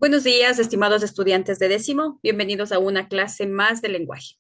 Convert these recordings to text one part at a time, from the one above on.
Buenos días, estimados estudiantes de décimo. Bienvenidos a una clase más de lenguaje.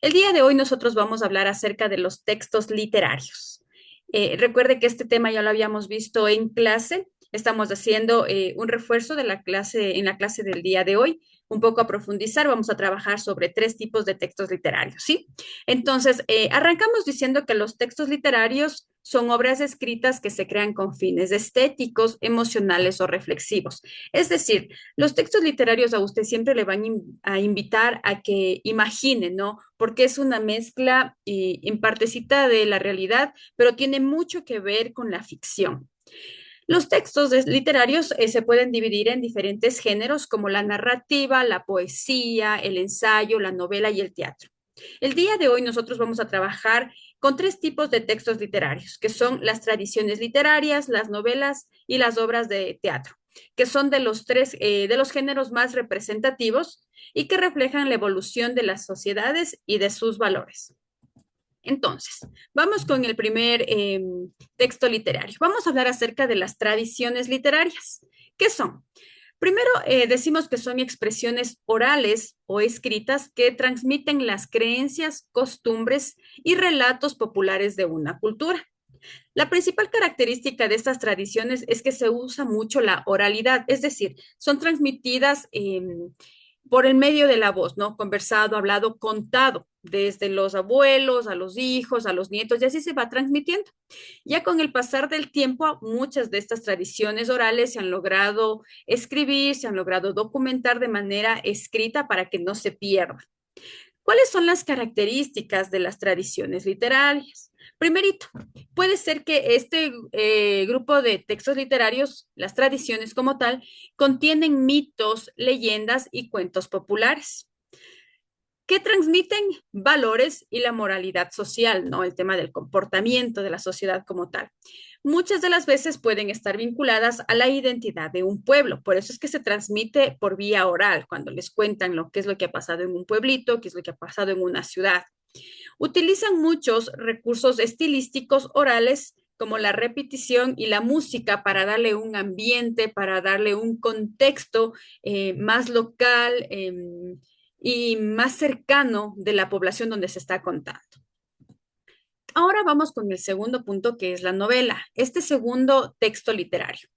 El día de hoy nosotros vamos a hablar acerca de los textos literarios. Recuerde que este tema ya lo habíamos visto en clase. Estamos haciendo un refuerzo de la clase en la clase del día de hoy. Un poco a profundizar, vamos a trabajar sobre tres tipos de textos literarios, ¿sí? Entonces, arrancamos diciendo que los textos literarios son obras escritas que se crean con fines estéticos, emocionales o reflexivos. Es decir, los textos literarios a usted siempre le van a invitar a que imagine, ¿no? Porque es una mezcla en partecita de la realidad, pero tiene mucho que ver con la ficción. Los textos literarios se pueden dividir en diferentes géneros como la narrativa, la poesía, el ensayo, la novela y el teatro. El día de hoy nosotros vamos a trabajar con tres tipos de textos literarios, que son las tradiciones literarias, las novelas y las obras de teatro, que son de los de los géneros más representativos y que reflejan la evolución de las sociedades y de sus valores. Entonces, vamos con el primer texto literario. Vamos a hablar acerca de las tradiciones literarias. ¿Qué son? Primero, decimos que son expresiones orales o escritas que transmiten las creencias, costumbres y relatos populares de una cultura. La principal característica de estas tradiciones es que se usa mucho la oralidad, es decir, son transmitidas por el medio de la voz, ¿no? Conversado, hablado, contado, desde los abuelos a los hijos, a los nietos, y así se va transmitiendo. Ya con el pasar del tiempo, muchas de estas tradiciones orales se han logrado escribir, se han logrado documentar de manera escrita para que no se pierdan. ¿Cuáles son las características de las tradiciones literarias? Primerito, puede ser que este grupo de textos literarios, las tradiciones como tal, contienen mitos, leyendas y cuentos populares que transmiten valores y la moralidad social, ¿no? El tema del comportamiento de la sociedad como tal. Muchas de las veces pueden estar vinculadas a la identidad de un pueblo, por eso es que se transmite por vía oral, cuando les cuentan lo que es lo que ha pasado en un pueblito, qué es lo que ha pasado en una ciudad. Utilizan muchos recursos estilísticos orales como la repetición y la música para darle un ambiente, para darle un contexto más local y más cercano de la población donde se está contando. Ahora vamos con el segundo punto, que es la novela, este segundo texto literario.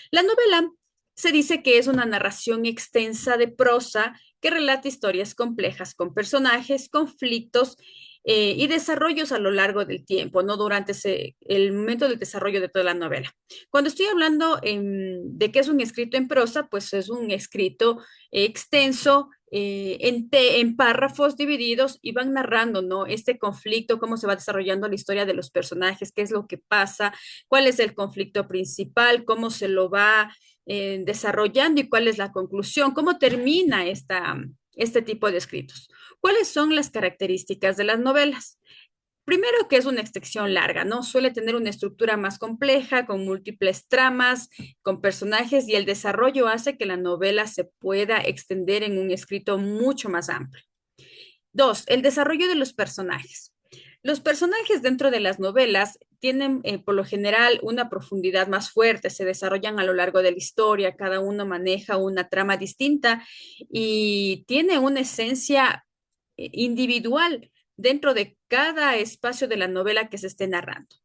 La novela se dice que es una narración extensa de prosa que relata historias complejas con personajes, conflictos y desarrollos a lo largo del tiempo, no durante el momento del desarrollo de toda la novela. Cuando estoy hablando de que es un escrito en prosa, pues es un escrito extenso en párrafos divididos y van narrando, ¿no? Este conflicto, cómo se va desarrollando la historia de los personajes, qué es lo que pasa, cuál es el conflicto principal, cómo se lo va desarrollando y cuál es la conclusión, cómo termina este tipo de escritos. ¿Cuáles son las características de las novelas? Primero que es una extensión larga, ¿no? Suele tener una estructura más compleja, con múltiples tramas, con personajes y el desarrollo hace que la novela se pueda extender en un escrito mucho más amplio. Dos, el desarrollo de los personajes. Los personajes dentro de las novelas tienen por lo general una profundidad más fuerte, se desarrollan a lo largo de la historia, cada uno maneja una trama distinta y tiene una esencia individual dentro de cada espacio de la novela que se esté narrando.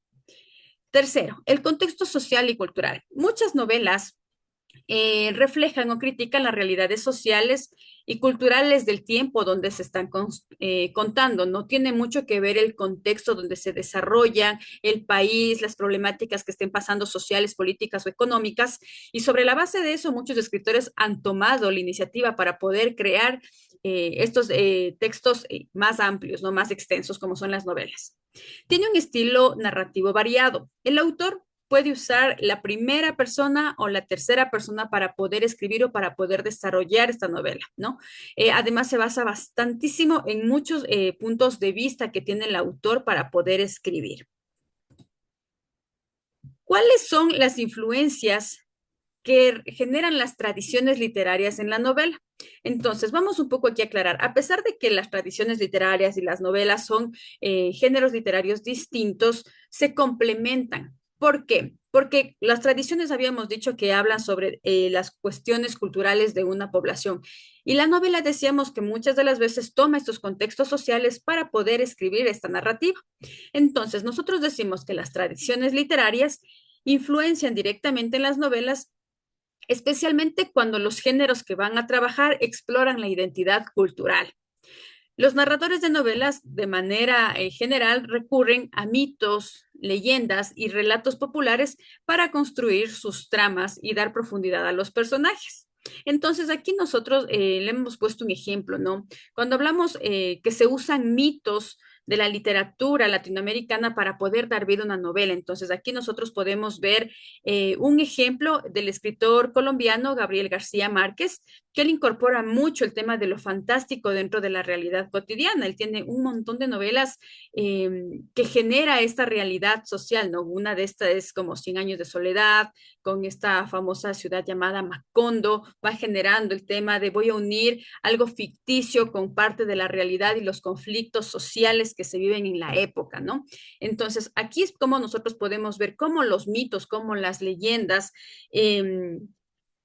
Tercero, el contexto social y cultural. Muchas novelas reflejan o critican las realidades sociales y culturales del tiempo donde se están contando. No tiene mucho que ver el contexto donde se desarrolla el país, las problemáticas que estén pasando sociales, políticas o económicas. Y sobre la base de eso, muchos escritores han tomado la iniciativa para poder crear estos textos más amplios, no más extensos, como son las novelas. Tiene un estilo narrativo variado. El autor puede usar la primera persona o la tercera persona para poder escribir o para poder desarrollar esta novela, ¿no? Además, se basa bastantísimo en muchos puntos de vista que tiene el autor para poder escribir. ¿Cuáles son las influencias que generan las tradiciones literarias en la novela? Entonces, vamos un poco aquí a aclarar. A pesar de que las tradiciones literarias y las novelas son géneros literarios distintos, se complementan. ¿Por qué? porque las tradiciones habíamos dicho que hablan sobre las cuestiones culturales de una población. Y la novela decíamos que muchas de las veces toma estos contextos sociales para poder escribir esta narrativa. Entonces, nosotros decimos que las tradiciones literarias influencian directamente en las novelas, especialmente cuando los géneros que van a trabajar exploran la identidad cultural. Los narradores de novelas, de manera general, recurren a mitos, leyendas y relatos populares para construir sus tramas y dar profundidad a los personajes. Entonces, aquí nosotros le hemos puesto un ejemplo, ¿no? Cuando hablamos que se usan mitos de la literatura latinoamericana para poder dar vida a una novela. Entonces, aquí nosotros podemos ver un ejemplo del escritor colombiano Gabriel García Márquez, que él incorpora mucho el tema de lo fantástico dentro de la realidad cotidiana. Él tiene un montón de novelas que genera esta realidad social, ¿no? Una de estas es como Cien años de soledad, con esta famosa ciudad llamada Macondo, va generando el tema de voy a unir algo ficticio con parte de la realidad y los conflictos sociales que se viven en la época, ¿no? Entonces, aquí es como nosotros podemos ver cómo los mitos, cómo las leyendas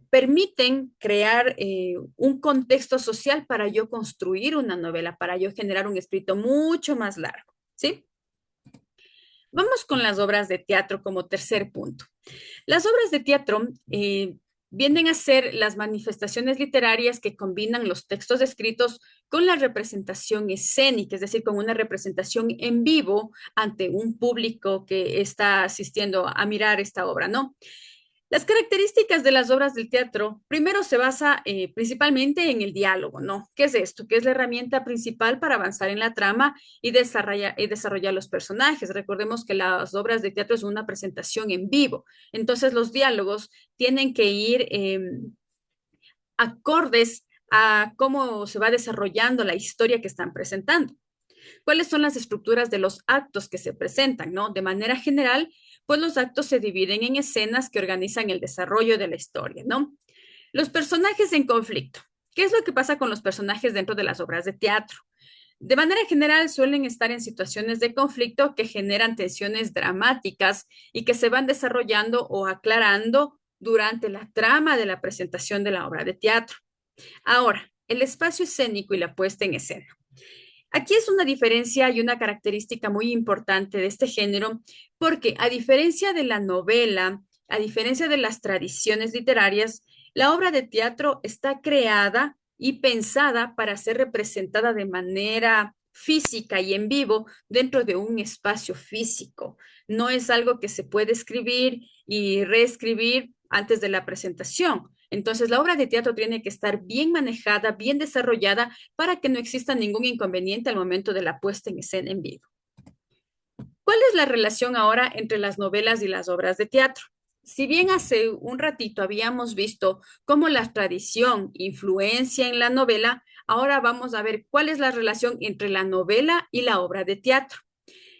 permiten crear un contexto social para yo construir una novela, para yo generar un escrito mucho más largo, ¿sí? Vamos con las obras de teatro como tercer punto. Las obras de teatro vienen a ser las manifestaciones literarias que combinan los textos escritos con la representación escénica, es decir, con una representación en vivo ante un público que está asistiendo a mirar esta obra, ¿no? Las características de las obras del teatro, primero se basa principalmente en el diálogo, ¿no? ¿Qué es esto? ¿Qué es la herramienta principal para avanzar en la trama y desarrollar los personajes? Recordemos que las obras de teatro es una presentación en vivo, entonces los diálogos tienen que ir acordes a cómo se va desarrollando la historia que están presentando. ¿Cuáles son las estructuras de los actos que se presentan, no? De manera general, pues los actos se dividen en escenas que organizan el desarrollo de la historia, ¿no? Los personajes en conflicto. ¿Qué es lo que pasa con los personajes dentro de las obras de teatro? De manera general, suelen estar en situaciones de conflicto que generan tensiones dramáticas y que se van desarrollando o aclarando durante la trama de la presentación de la obra de teatro. Ahora, el espacio escénico y la puesta en escena. Aquí es una diferencia y una característica muy importante de este género, porque a diferencia de la novela, a diferencia de las tradiciones literarias, la obra de teatro está creada y pensada para ser representada de manera física y en vivo dentro de un espacio físico. No es algo que se puede escribir y reescribir antes de la presentación. Entonces, la obra de teatro tiene que estar bien manejada, bien desarrollada, para que no exista ningún inconveniente al momento de la puesta en escena en vivo. ¿Cuál es la relación ahora entre las novelas y las obras de teatro? Si bien hace un ratito habíamos visto cómo la tradición influencia en la novela, ahora vamos a ver cuál es la relación entre la novela y la obra de teatro.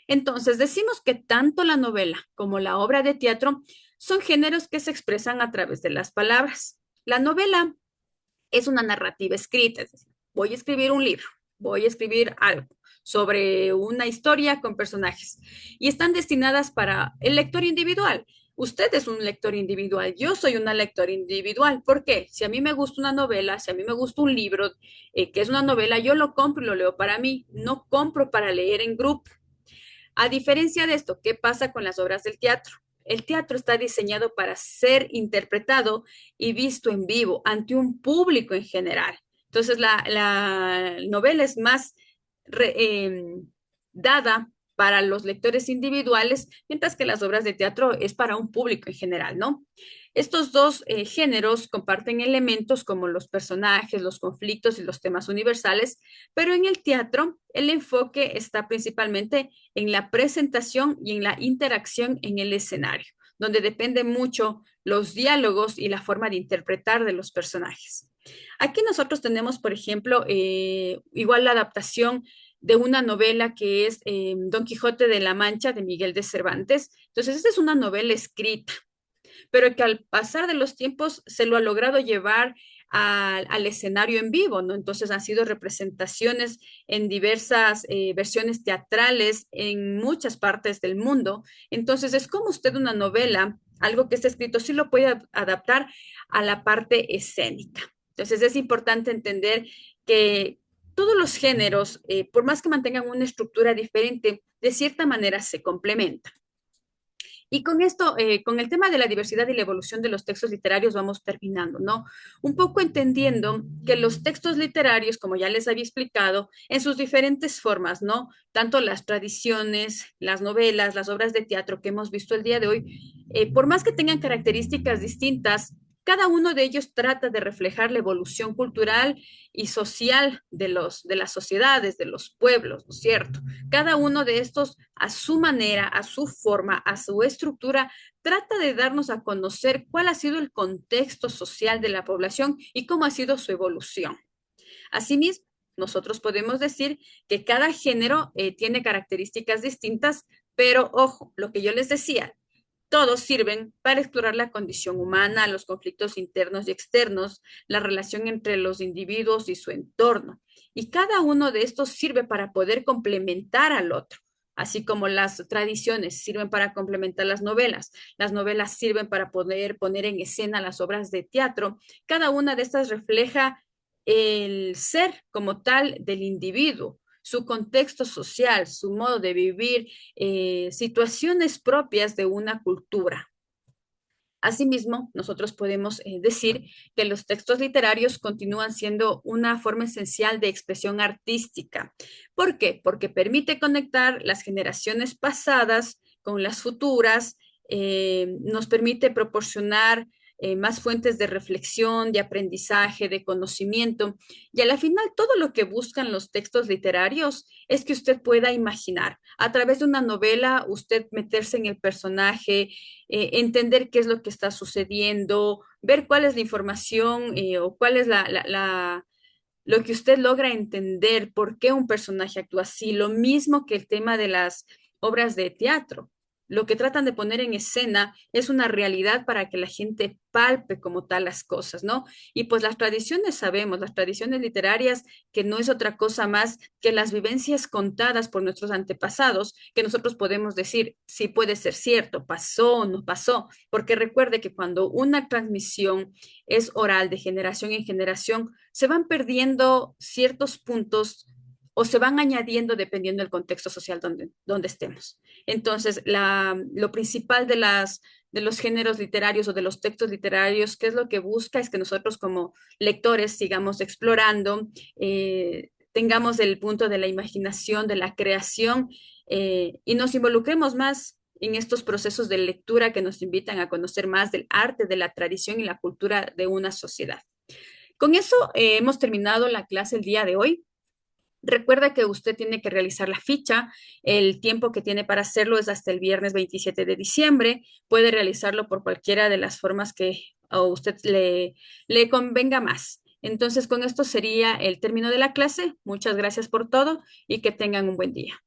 Entonces, decimos que tanto la novela como la obra de teatro son géneros que se expresan a través de las palabras. La novela es una narrativa escrita, es decir, voy a escribir un libro, voy a escribir algo sobre una historia con personajes y están destinadas para el lector individual. Usted es un lector individual, yo soy una lectora individual. ¿Por qué? Si a mí me gusta una novela, si a mí me gusta un libro que es una novela, yo lo compro y lo leo para mí, no compro para leer en grupo. A diferencia de esto, ¿qué pasa con las obras del teatro? El teatro está diseñado para ser interpretado y visto en vivo ante un público en general. Entonces, la novela es más re, dada para los lectores individuales, mientras que las obras de teatro es para un público en general, ¿no? Estos dos géneros comparten elementos como los personajes, los conflictos y los temas universales, pero en el teatro el enfoque está principalmente en la presentación y en la interacción en el escenario, donde depende mucho los diálogos y la forma de interpretar de los personajes. Aquí nosotros tenemos, por ejemplo, igual la adaptación de una novela que es Don Quijote de la Mancha de Miguel de Cervantes. Entonces, esta es una novela escrita, pero que al pasar de los tiempos se lo ha logrado llevar al escenario en vivo, ¿no? Entonces han sido representaciones en diversas versiones teatrales en muchas partes del mundo. Entonces es como usted una novela algo que está escrito sí lo puede adaptar a la parte escénica. Entonces es importante entender que todos los géneros, por más que mantengan una estructura diferente, de cierta manera se complementan. Y con esto, con el tema de la diversidad y la evolución de los textos literarios, vamos terminando, ¿no? Un poco entendiendo que los textos literarios, como ya les había explicado, en sus diferentes formas, ¿no? Tanto las tradiciones, las novelas, las obras de teatro que hemos visto el día de hoy, por más que tengan características distintas, cada uno de ellos trata de reflejar la evolución cultural y social de las sociedades, de los pueblos, ¿no es cierto? Cada uno de estos, a su manera, a su forma, a su estructura, trata de darnos a conocer cuál ha sido el contexto social de la población y cómo ha sido su evolución. Asimismo, nosotros podemos decir que cada género tiene características distintas, pero ojo, lo que yo les decía, todos sirven para explorar la condición humana, los conflictos internos y externos, la relación entre los individuos y su entorno. Y cada uno de estos sirve para poder complementar al otro, así como las tradiciones sirven para complementar las novelas sirven para poder poner en escena las obras de teatro. Cada una de estas refleja el ser como tal del individuo, su contexto social, su modo de vivir, situaciones propias de una cultura. Asimismo, nosotros podemos decir que los textos literarios continúan siendo una forma esencial de expresión artística. ¿Por qué? Porque permite conectar las generaciones pasadas con las futuras, nos permite proporcionar más fuentes de reflexión, de aprendizaje, de conocimiento. Y a la final, todo lo que buscan los textos literarios es que usted pueda imaginar. A través de una novela, usted meterse en el personaje, entender qué es lo que está sucediendo, ver cuál es la información o cuál es lo que usted logra entender, por qué un personaje actúa así, lo mismo que el tema de las obras de teatro. Lo que tratan de poner en escena es una realidad para que la gente palpe como tal las cosas, ¿no? Y pues las tradiciones sabemos, las tradiciones literarias, que no es otra cosa más que las vivencias contadas por nuestros antepasados, que nosotros podemos decir, sí puede ser cierto, pasó o no pasó, porque recuerde que cuando una transmisión es oral de generación en generación, se van perdiendo ciertos puntos o se van añadiendo dependiendo del contexto social donde estemos. Entonces, lo principal de los géneros literarios o de los textos literarios, ¿qué es lo que busca? Es que nosotros como lectores sigamos explorando, tengamos el punto de la imaginación, de la creación y nos involucremos más en estos procesos de lectura que nos invitan a conocer más del arte, de la tradición y la cultura de una sociedad. Con eso hemos terminado la clase el día de hoy. Recuerda que usted tiene que realizar la ficha. El tiempo que tiene para hacerlo es hasta el viernes 27 de diciembre. Puede realizarlo por cualquiera de las formas que a usted le convenga más. Entonces, con esto sería el término de la clase. Muchas gracias por todo y que tengan un buen día.